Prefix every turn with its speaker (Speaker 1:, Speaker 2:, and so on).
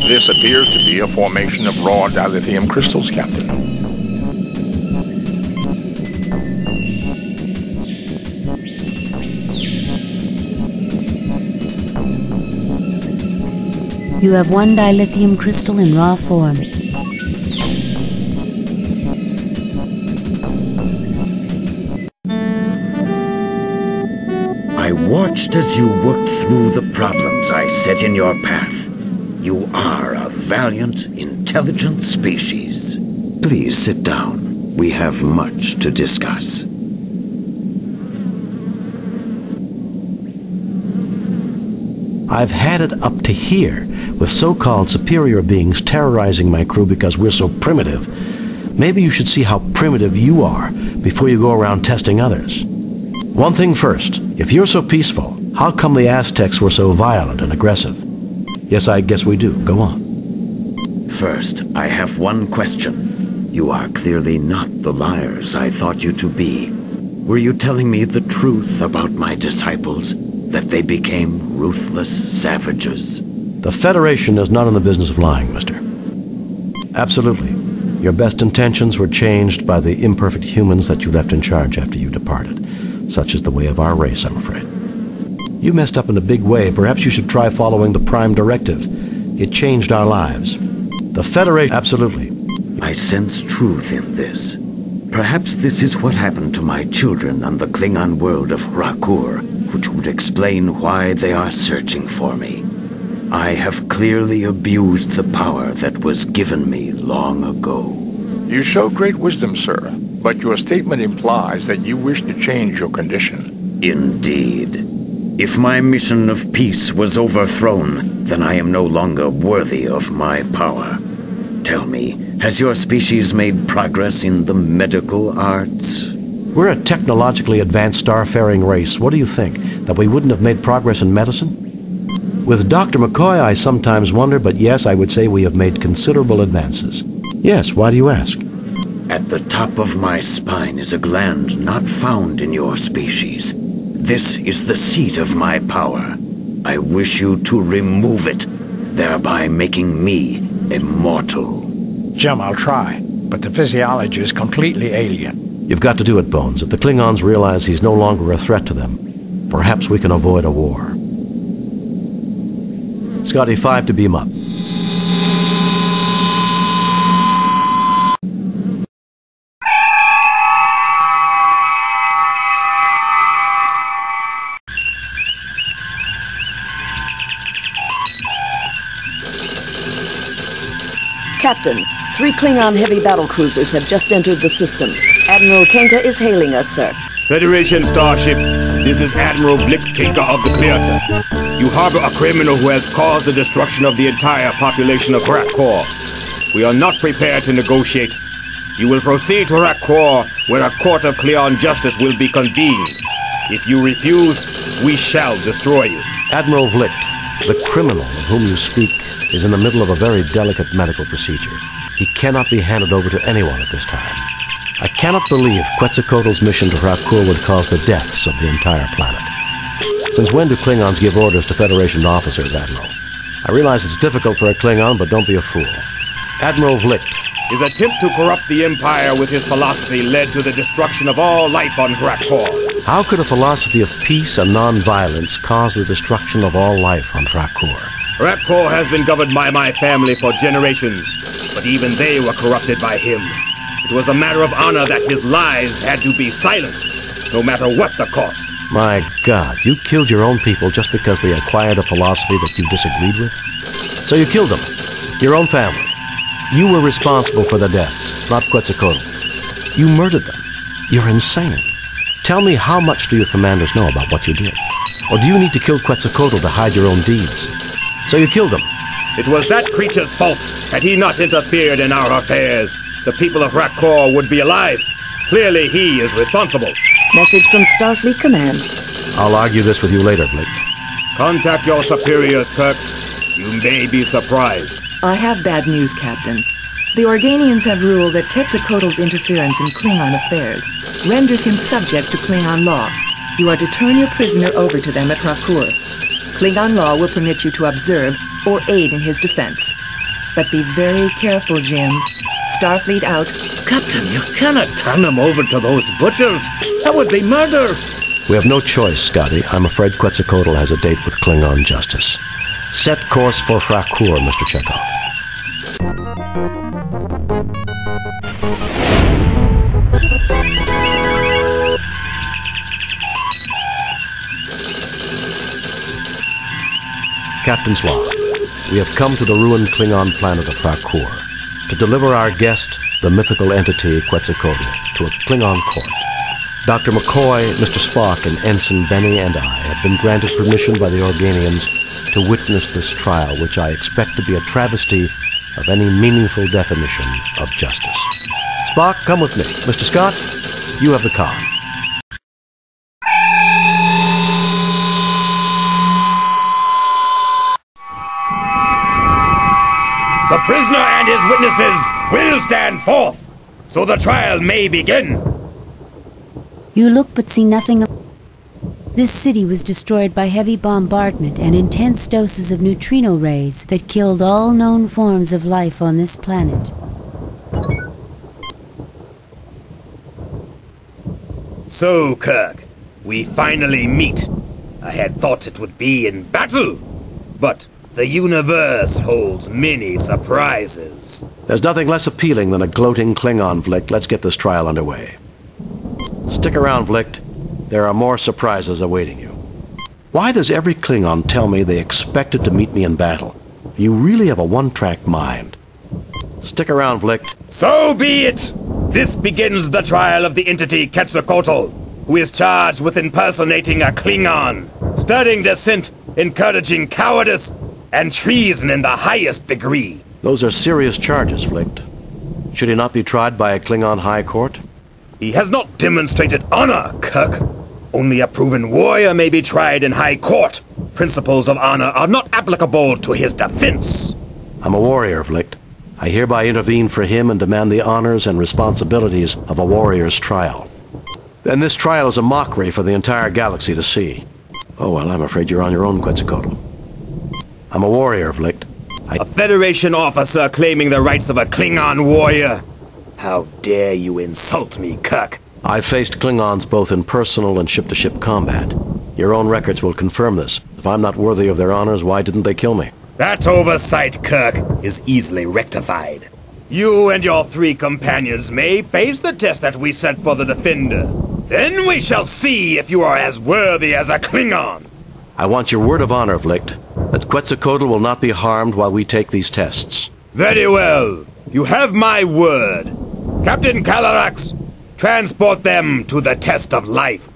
Speaker 1: This appears to be a formation of raw dilithium crystals, Captain.
Speaker 2: You have one dilithium crystal in raw form.
Speaker 3: I watched as you worked through the problems I set in your path. You are a valiant, intelligent species. Please sit down. We have much to discuss.
Speaker 4: I've had it up to here, with so-called superior beings terrorizing my crew because we're so primitive. Maybe you should see how primitive you are before you go around testing others. One thing first, if you're so peaceful, how come the Aztecs were so violent and aggressive? Yes, I guess we do. Go on.
Speaker 3: First, I have one question. You are clearly not the liars I thought you to be. Were you telling me the truth about my disciples? That they became ruthless savages?
Speaker 4: The Federation is not in the business of lying, mister. Absolutely. Your best intentions were changed by the imperfect humans that you left in charge after you departed. Such is the way of our race, I'm afraid. You messed up in a big way. Perhaps you should try following the Prime Directive. It changed our lives. The Federation... Absolutely.
Speaker 3: I sense truth in this. Perhaps this is what happened to my children on the Klingon world of Rakur, which would explain why they are searching for me. I have clearly abused the power that was given me long ago.
Speaker 1: You show great wisdom, sir, but your statement implies that you wish to change your condition.
Speaker 3: Indeed. If my mission of peace was overthrown, then I am no longer worthy of my power. Tell me, has your species made progress in the medical arts?
Speaker 4: We're a technologically advanced starfaring race. What do you think? That we wouldn't have made progress in medicine? With Dr. McCoy, I sometimes wonder, but yes, I would say we have made considerable advances. Yes, why do you ask?
Speaker 3: At the top of my spine is a gland not found in your species. This is the seat of my power. I wish you to remove it, thereby making me immortal.
Speaker 5: Jim, I'll try, but the physiology is completely alien.
Speaker 4: You've got to do it, Bones. If the Klingons realize he's no longer a threat to them, perhaps we can avoid a war. Scotty, 5 to beam up.
Speaker 6: Captain, 3 Klingon heavy battle cruisers have just entered the system. Admiral Kenka is hailing us, sir.
Speaker 7: Federation starship, this is Admiral Blick Kenka of the Clearta. You harbor a criminal who has caused the destruction of the entire population of Rakkor. We are not prepared to negotiate. You will proceed to Rakkor, where a court of Klingon justice will be convened. If you refuse, we shall destroy you.
Speaker 4: Admiral Vlick, the criminal of whom you speak is in the middle of a very delicate medical procedure. He cannot be handed over to anyone at this time. I cannot believe Quetzalcoatl's mission to Rakur would cause the deaths of the entire planet. Since when do Klingons give orders to Federation officers, Admiral? I realize it's difficult for a Klingon, but don't be a fool. Admiral Vlick.
Speaker 7: His attempt to corrupt the Empire with his philosophy led to the destruction of all life on Rakkor.
Speaker 4: How could a philosophy of peace and non-violence cause the destruction of all life on Rakkor?
Speaker 7: Rakkor has been governed by my family for generations, but even they were corrupted by him. It was a matter of honor that his lies had to be silenced, no matter what the cost.
Speaker 4: My God, you killed your own people just because they acquired a philosophy that you disagreed with? So you killed them, your own family. You were responsible for the deaths, not Quetzalcoatl. You murdered them. You're insane. Tell me, how much do your commanders know about what you did? Or do you need to kill Quetzalcoatl to hide your own deeds? So you killed them.
Speaker 7: It was that creature's fault. Had he not interfered in our affairs, the people of Rakkor would be alive. Clearly he is responsible.
Speaker 6: Message from Starfleet Command.
Speaker 4: I'll argue this with you later, Blake.
Speaker 7: Contact your superiors, Kirk. You may be surprised.
Speaker 8: I have bad news, Captain. The Organians have ruled that Quetzalcoatl's interference in Klingon affairs renders him subject to Klingon law. You are to turn your prisoner over to them at Rakur. Klingon law will permit you to observe or aid in his defense. But be very careful, Jim. Starfleet out.
Speaker 9: Captain, you cannot turn him over to those butchers. That would be murder.
Speaker 4: We have no choice, Scotty. I'm afraid Quetzalcoatl has a date with Klingon justice. Set course for Frakur, Mr. Chekhov. Captain's log. We have come to the ruined Klingon planet of Frakur to deliver our guest, the mythical entity Quetzalcoatl, to a Klingon court. Dr. McCoy, Mr. Spock, and Ensign Benny and I have been granted permission by the Organians to witness this trial, which I expect to be a travesty of any meaningful definition of justice. Spock, come with me. Mr. Scott, you have the comm.
Speaker 7: The prisoner and his witnesses will stand forth, so the trial may begin.
Speaker 2: You look but see nothing. This city was destroyed by heavy bombardment and intense doses of neutrino rays that killed all known forms of life on this planet.
Speaker 7: So, Kirk, we finally meet. I had thought it would be in battle, but the universe holds many surprises.
Speaker 4: There's nothing less appealing than a gloating Klingon, Vlicht. Let's get this trial underway. Stick around, Vlicht. There are more surprises awaiting you. Why does every Klingon tell me they expected to meet me in battle? You really have a one-track mind. Stick around, Vlicht.
Speaker 7: So be it! This begins the trial of the entity Quetzalcoatl, who is charged with impersonating a Klingon, stirring dissent, encouraging cowardice, and treason in the highest degree.
Speaker 4: Those are serious charges, Vlicht. Should he not be tried by a Klingon High Court?
Speaker 7: He has not demonstrated honor, Kirk. Only a proven warrior may be tried in High Court. Principles of honor are not applicable to his defense.
Speaker 4: I'm a warrior, Vlicht. I hereby intervene for him and demand the honors and responsibilities of a warrior's trial. Then this trial is a mockery for the entire galaxy to see. Oh, well, I'm afraid you're on your own, Quetzalcoatl. I'm a warrior, Vlicht.
Speaker 7: A Federation officer claiming the rights of a Klingon warrior. How dare you insult me, Kirk?
Speaker 4: I've faced Klingons both in personal and ship-to-ship combat. Your own records will confirm this. If I'm not worthy of their honors, why didn't they kill me?
Speaker 7: That oversight, Kirk, is easily rectified. You and your 3 companions may face the test that we set for the Defender. Then we shall see if you are as worthy as a Klingon.
Speaker 4: I want your word of honor, Vlicht, that Quetzalcoatl will not be harmed while we take these tests.
Speaker 7: Very well. You have my word. Captain Calarax, transport them to the test of life.